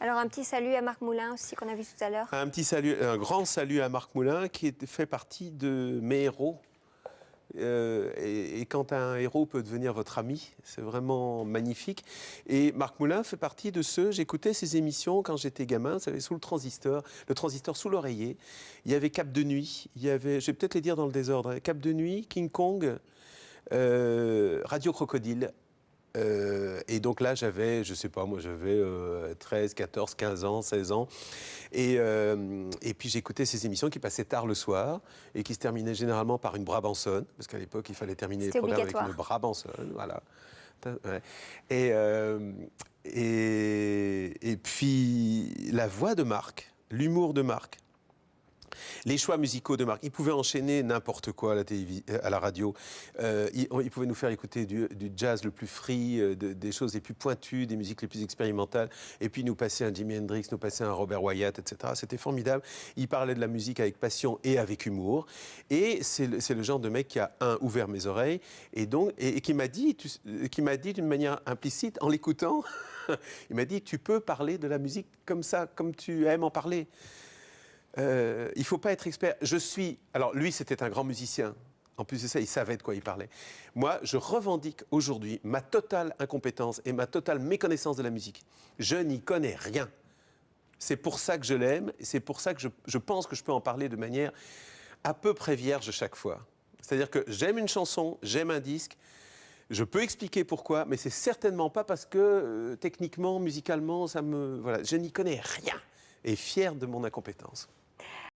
Alors un petit salut à Marc Moulin aussi qu'on a vu tout à l'heure. Un petit salut, un grand salut à Marc Moulin qui fait partie de mes héros. Et quand un héros peut devenir votre ami, c'est vraiment magnifique. Et Marc Moulin fait partie de ceux, j'écoutais ses émissions quand j'étais gamin, vous savez, sous le transistor sous l'oreiller. Il y avait Cap de Nuit, il y avait, je vais peut-être les dire dans le désordre, hein, Cap de Nuit, King Kong, Radio Crocodile. Et donc là, j'avais, je sais pas, moi j'avais 13, 14, 15 ans, 16 ans. Et puis j'écoutais ces émissions qui passaient tard le soir et qui se terminaient généralement par une brabançonne, parce qu'à l'époque, il fallait terminer les C'était programmes avec obligatoire. une brabançonne. Voilà. Ouais. Et puis la voix de Marc, l'humour de Marc. Les choix musicaux de Marc, il pouvait enchaîner n'importe quoi à la radio. Il pouvait nous faire écouter du jazz le plus free, des choses les plus pointues, des musiques les plus expérimentales, et puis nous passer un Jimi Hendrix, nous passer un Robert Wyatt, etc. C'était formidable. Il parlait de la musique avec passion et avec humour. Et c'est le genre de mec qui a, ouvert mes oreilles, et qui m'a dit d'une manière implicite, en l'écoutant, il m'a dit, tu peux parler de la musique comme ça, comme tu aimes en parler. Il ne faut pas être expert. Alors lui, c'était un grand musicien. En plus de ça, il savait de quoi il parlait. Moi, je revendique aujourd'hui ma totale incompétence et ma totale méconnaissance de la musique. Je n'y connais rien. C'est pour ça que je l'aime, et c'est pour ça que je pense que je peux en parler de manière à peu près vierge chaque fois. C'est-à-dire que j'aime une chanson, j'aime un disque, je peux expliquer pourquoi, mais c'est certainement pas parce que techniquement, musicalement, voilà, je n'y connais rien. Et fier de mon incompétence.